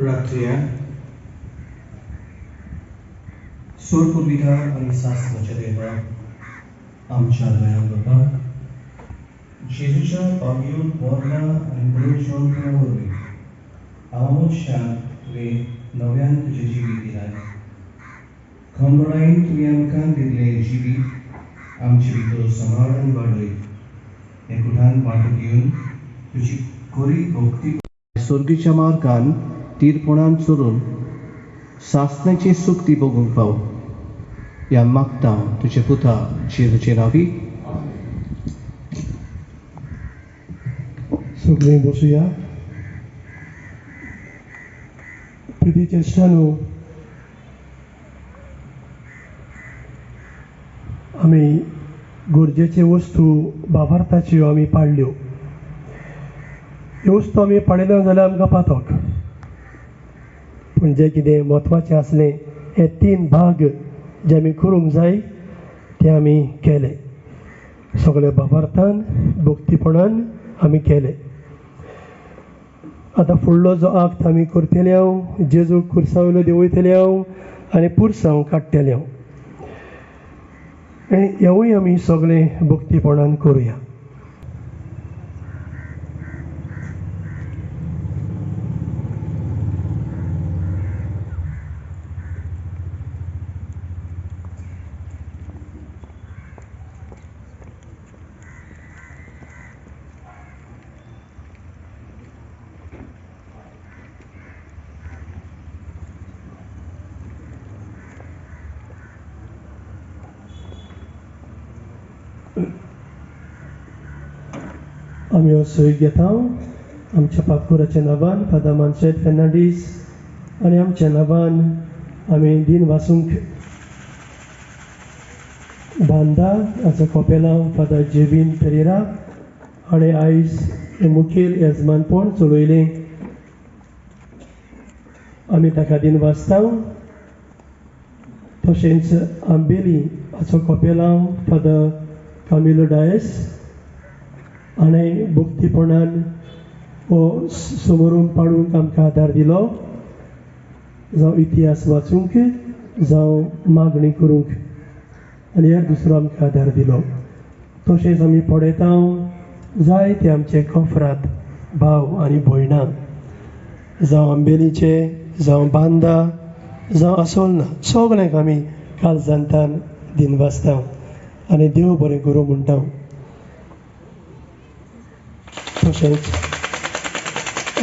रात्रिया सोरपुरविधा आणि सासनाच्या देवा आमच्या दोयान बाबा जेजूच्या बागेऊन बोरला आणि बरोबर वरवीं आमोशान तुवें नव्यान तुजें जिवीत दिलां. खंबोडायेन तुवें आमकां दिल्लें जिवीत आमचे भितर सांबाळ आनी वाडय हे कुठान वांटो घेवन तुजी कोरी भोक्ती स्वर्गीच्या मार्गान तीरपणान चलून सासण्याची सुक्ती भोगूंक पाव ह्या मागता तुजे पुता जेजूचे नांवी. सगळीं बसुया. प्रितीचे श्रानू, आमी गरजेचे वस्तू बाबार्थाच्यो आमी पाळल्यो. ह्यो वस्तू आमी पाळिना जाल्यार आमकां पातक. पूण जें कितें म्हत्वाचें आसलें हे 3 भाग जे आमी करूंक जाय ते आमी केले. सगळे बाबार्थान भक्तीपणान आमी केले. आतां फुडलो जो आक्त आमी करतले हांव जेजू खुर्सावयलो देंवयतले हांव आनी पुरसांव काडटले हांव. आनी हेवूय आमी सगळे भक्तीपणान करुया. आमी हो सय घेता आमच्या पातकुराच्या नांवान फादर मानसेट फेर्नांडीस आनी आमच्या नांवान आमी दिन वासूंक बांदा हाचो कॉपेलांव फादर जेबीन पेरेरा हाणें आयज हें मुखेल येजमानपण चलयलें. आमी ताका दिन वाचता. तशेंच आंबेली हाचो कॉपेलांव फादर कामिलो डायस हाणें भक्तीपणान हो समोरून पाडूंक आमकां आदार दिलो. जावं इतिहास वाचूंक जावं मागणी करूंक आनी हेर दुसरो आमकां आदार दिलो. तशेंच आमी पळयता जायते आमचे कॉफरात भाव आनी भयणां जावं आंबेलीचे जावं बांदा जावं आसोलना सगळ्यांक आमी काळजांतान दिन वाचता आनी देव बरें करूं म्हणटा. तशेंच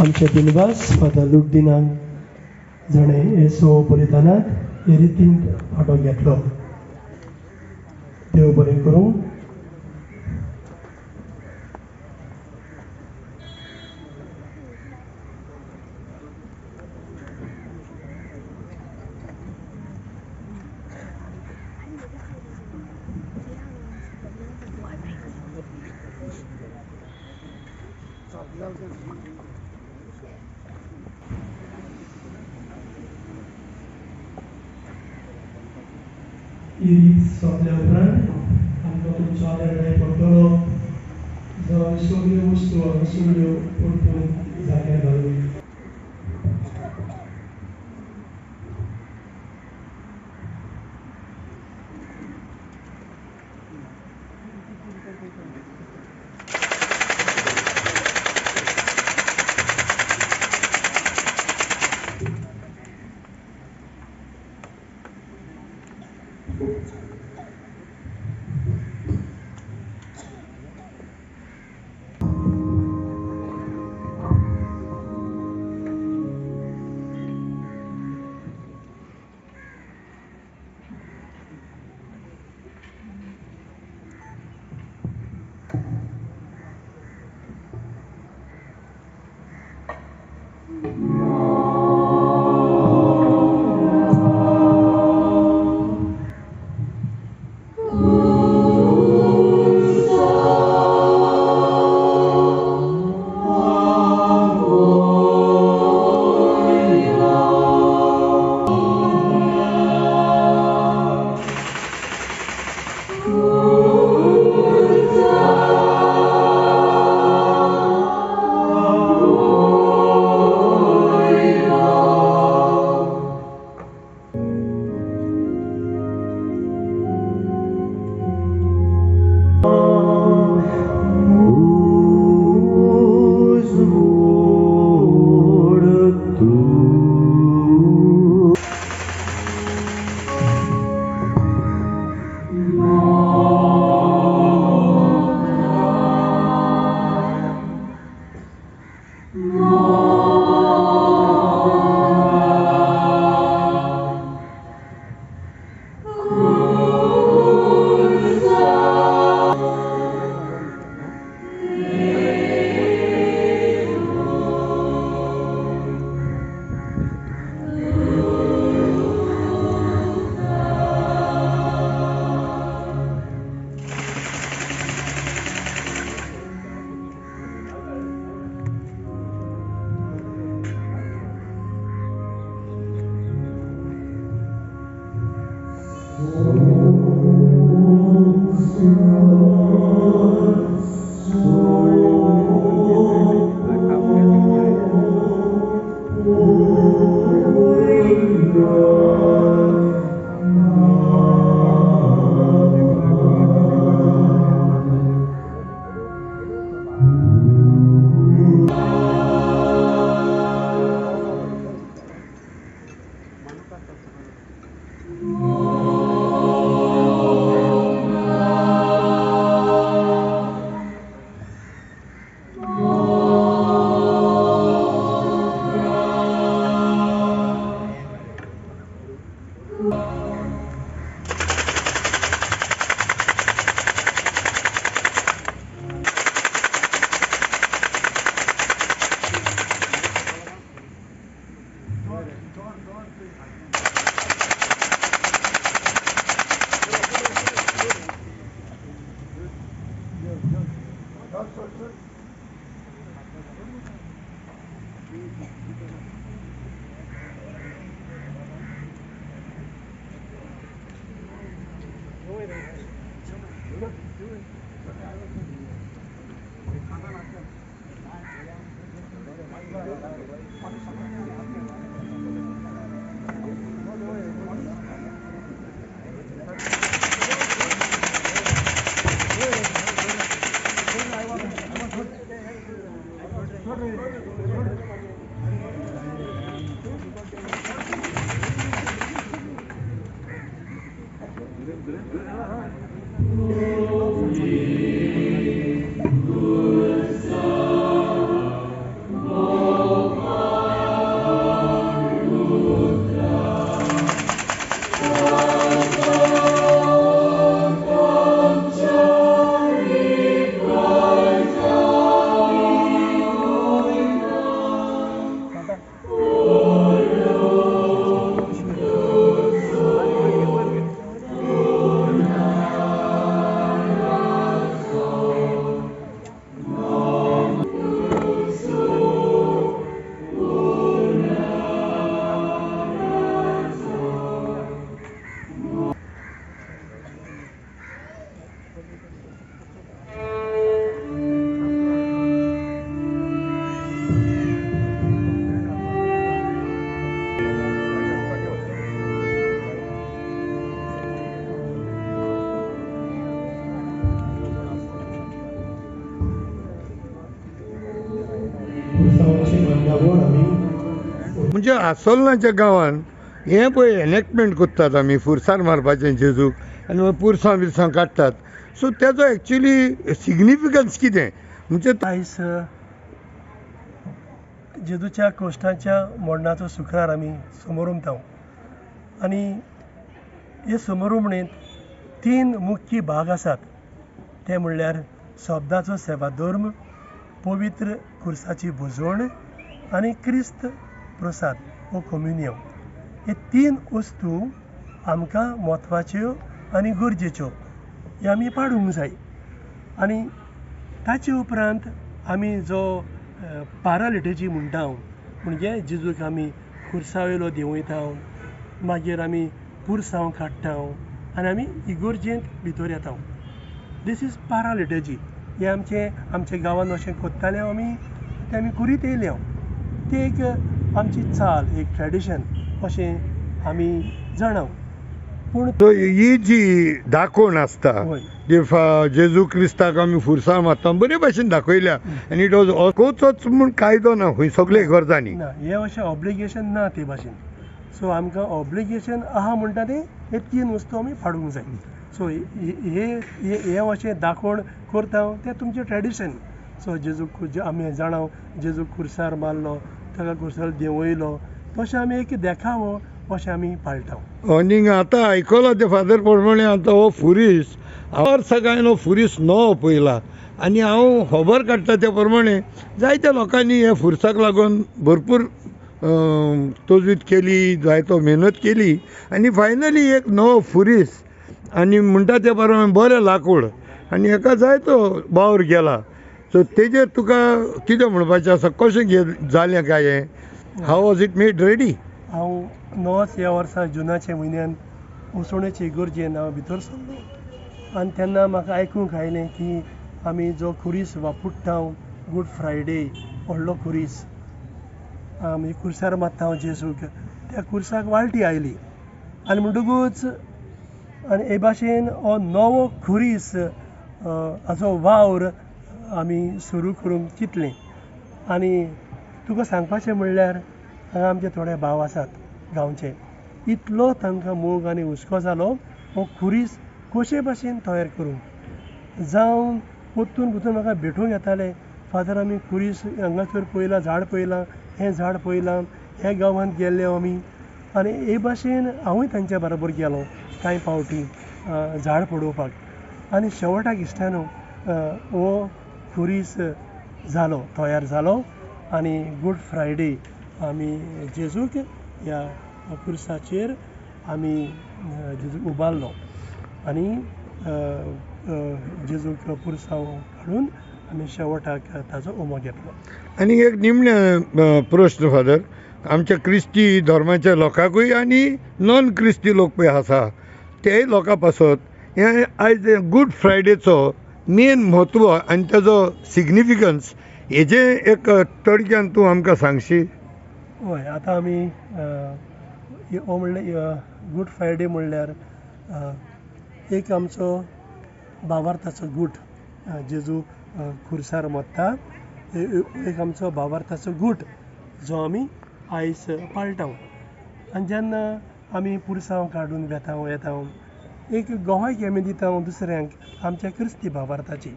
आमचे दिनवास फादर लुड्डिनाक जाणें हे सो बलिदानाक हे रितीन वांटो घेतलो. देव बरें करूं. ही रीत सोंपल्या उपरांत आमकां तुमचो आदार जाय पडटलो. जावं सगळ्यो वस्तू आमी सगळ्यो परतून जाग्यार घालून म्हणजे आसोलनाच्या गांवान हे पळय एनेक्टमेंट करतात आमी फुरसार मारपाचें जेजूक आनी मागीर पुरसां बिरसां काडटात सो तेजो एक्चुली सिग्निफिकन्स कितें म्हणजे आयज जेजूच्या कोश्टांच्या मोडणाचो शुक्रार आमी समारंभाव आनी हे समारंभणेंत 3 मुख्य भाग आसात ते म्हणल्यार शब्दाचो सेवाधर्म, पवित्र खुर्साची भुजवण आनी क्रिस्त प्रसाद वो कम्युनियन. हे 3 वस्तू आमकां म्हत्वाच्यो आनी गरजेच्यो हे आमी पाडूंक जाय. आनी ताचे उपरांत आमी जो पारालिटेजी म्हणटा म्हणजे जेजूक आमी खुर्सा वयलो देंवयता, मागीर आमी पुरसांव काडटा आनी आमी इगोर्जेंत भितर येता. दीस इज पारालिटेजी. हे आमचे गांवांत अशें कोत्ताले आमी ते आमी करीत येयले. ते एक आमची चाल, एक ट्रेडिशन अशें आमी जाणाव. पूण ही जी दाखोवन आसता होय. जे जेजू क्रिस्ताक आमी फुरसां मारता बरे भशेन दाखयल्या आनी इट वॉज अकोचोच म्हूण कायदो ना खंय सगळे गरजांनी ना हे अशें ऑब्लिगेशन ना ते भाशेन. सो आमकां ऑब्लिगेशन आहा म्हणटा ते हे 3 वस्तू आमी पाडूंक जाय. सो हे अशें दाखोवन करता ते तुमचें ट्रेडिशन. सो जेजूक आमी जाणाव जेजू खुर्सार मारलो, ताका खुर्सार देंवयलो, तशें आमी एक देखावो अशें आमी पाळटा. आनीक आतां आयकलो ते फादर प्रमाणे आतां हो फुरीस सकाळीं हो फुरीस नवो पयला आनी हांव खबर काडटा त्या प्रमाणे जायत्या लोकांनी हे फुरसाक लागून भरपूर तोजवीज केली, जायतो मेहनत केली आनी फायनली एक नवो फुरीस आनी म्हणटा त्या प्रमाणे बरें लाकूड आनी हेका जायतो वावर गेला. सो तेजेर तुका कितें म्हणपाचें आसा, कशें जालें काय हें, हाव वॉज इट मेड रेडी? हांव नवोच ह्या वर्सा जुनाच्या म्हयन्यान उसोणेचे इगोर्जेन हांव भितर सरलो आनी तेन्ना म्हाका आयकूंक आयलें की आमी जो खुरीस वापुट्टांव गूड फ्रायडे व्हडलो खुरीस आमी खुर्सार मात्ता हांव जेजूक त्या खुर्साक वाळटी आयली आनी म्हणटकूच आनी हे भाशेन हो नवो खुरीस हाचो वावर आमी सुरू करूंक चिंतलें आनी तुका सांगपाचें म्हणल्यार हांगा आमचे थोडे भाव आसात गांवचे इतलो तांकां मोग आनी हुस्को जालो हो खुरीस कशे भाशेन तयार करूंक जावं पोत्तून भितर म्हाका भेटूंक येताले फादर आमी खुरीस हांगासर पळयलां झाड पळयलां हें झाड पळयलां हे गांवांत गेल्ले आमी आनी हे भाशेन हांवूय तांच्या बरोबर गेलो कांय फावटी झाड पळोवपाक आनी शेवटाक दिसता हो खुरीस जालो तयार जालो आनी गूड फ्रायडे आमी जेजूक ह्या खुर्साचेर आमी जेजूक उबारलो आनी जेजूक पुरसांव काडून आमी शेवटाक ताचो उमो घेतलो. आनी एक निमणे प्रश्न फादर आमच्या क्रिस्ती धर्माच्या लोकांकूय आनी नॉन क्रिस्ती लोक पळय आसा तेय लोकां पासत हे आयज गूड फ्रायडेचो मेन म्हत्व आनी ताजो सिग्निफिकन्स हेजे एक थोडक्यान तूं आमकां सांगशी. हय आतां आमी हो म्हणल्यार गूड फ्रायडे म्हणल्यार एक आमचो भावार्थाचो गूट जेजू खुर्सार मोडटा एक आमचो भावार्थाचो गूट जो आमी आयज पाळटा आनी जेन्ना आमी पुरसांव काडून येता एक गोवायक आमी दिता दुसऱ्यांक आमच्या क्रिस्ती भावार्थाची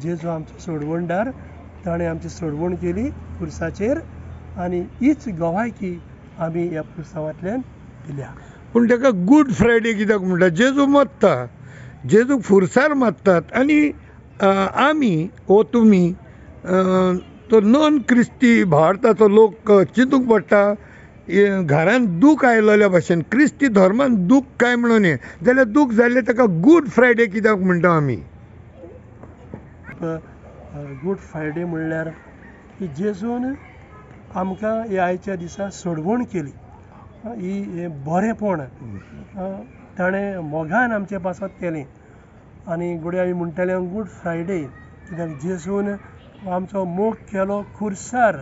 जेजू आमचो सोडवणदार ताणें आमची सोडवण केली खुर्साचेर आनी हीच गोवायकी आमी ह्या पुरसांवांतल्यान दिल्या. पूण ताका गूड फ्रायडे कित्याक म्हणटा जेजू मरता जेजूक फुरसार मारतात आनी आमी वो तुमी तो नॉन क्रिस्ती भारताचो लोक चिंतूंक पडटा घरांत दूख आयलोल्या भाशेन क्रिस्ती धर्मान दूख काय म्हणून हें जाल्यार दूख जाल्लें ताका गूड फ्रायडे कित्याक म्हणटा आमी. गूड फ्रायडे म्हणल्यार की जेजून आमकां ह्या आयच्या दिसा सोडवण केली ही हें बरेंपण ताणें मोगान आमचे पासत केलें आनी घडये आमी म्हणटाले गूड फ्रायडे कित्याक जेजून आमचो मोग केलो खुर्सार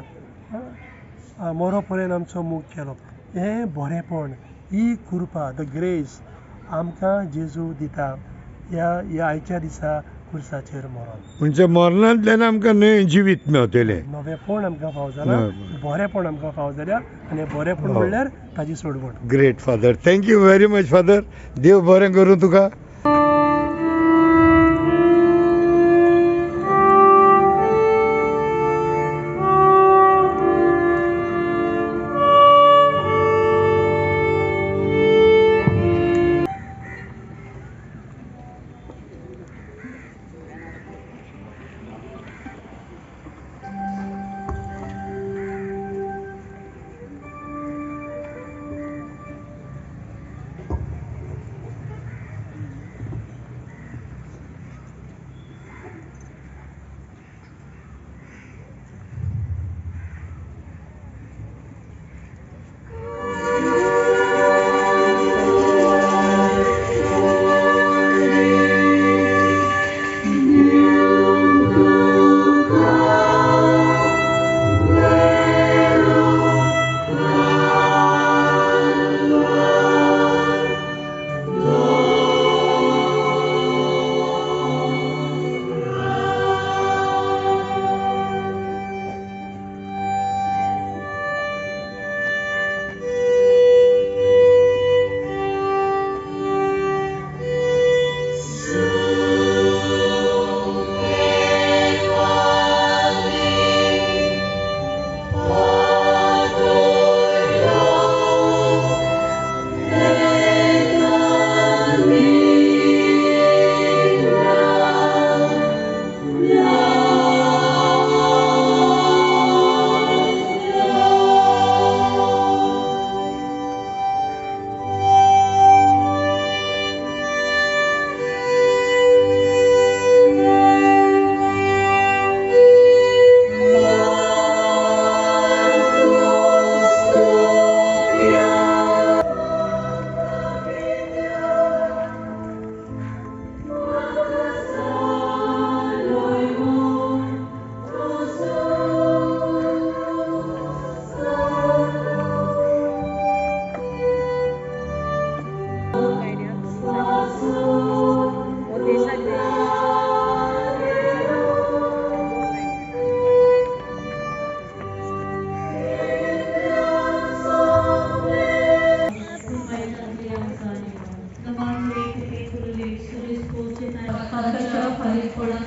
मरो पर्यंत आमचो मोग केलो हें बरेंपण ही कृपा द ग्रेस आमकां जेजू दिता ह्या आयच्या दिसा खुर्साचेर मरण म्हणजे मरणांतल्यान आमकां नवें जिवीत मेळटलें नवेंपण आमकां फाव जालां बरेंपण आमकां फाव जाल्या आनी बरेंपण म्हणल्यार ताजी सोडवण. Great father thank you very much father देव बरें करूं तुका.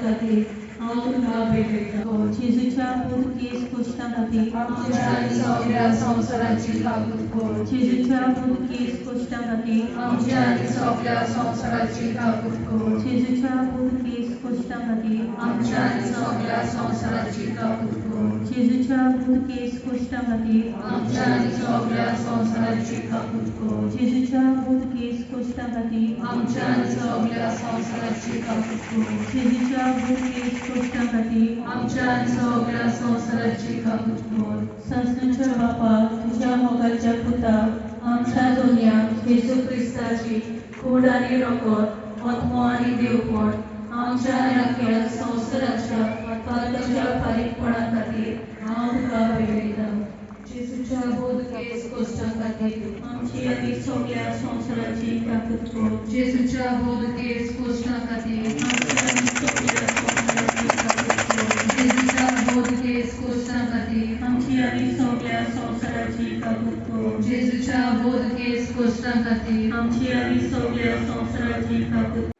खातीर हांव तुका भेटयता जेजूच्या बोधके स्पश्टा खातीर आमच्या आनी सगळ्या संवसाराची काकूट कर जेजूच्या बोधके स्पश्टा खातीर आमच्या आनी सगळ्या संवसाराची काकूट कर जेजूच्या बोधके स्पश्टा खातीर आमच्या आनी सगळ्या संवसाराची काकूट कर जेजूच्या बोधके स्पश्टा खातीर आमच्या आनी सगळ्या संवसाराची काकूट कर जेजूच्या बोधके स्पश्टा खातीर आमच्या आनी सगळ्या संवसाराची काकूट कर जेजूच्या बोधके स्पश्टा खातीर आमच्या आनी सगळ्या संवसाराची काकूट कर संस्कृतच्या बापा तुझ्या मोगाच्या पुताक आमच्या दोनयाक येशू क्रिस्ताची कूड आनी रोखोत आत्मो आनी देवपण आमच्या राख्या संवसाराच्या पातळच्या फारीकपणा खातीर हांव तुका भेटयता जेजूच्या बोधके स्पश्टा खातीर आमची आनी सगळ्या संवसाराची काकूट कर जेजूच्या बोधके स्पश्टा खातीर आमच्या आनी सगळ्या संवसाराची काकूट कर जेजूच्या बोधके स्पश्टा खातीर आमची आनी सगळ्या संवसाराची काकूट कर जेजूच्या बोधके स्पश्टा खातीर आमची आनी सगळ्या संवसाराची काकूट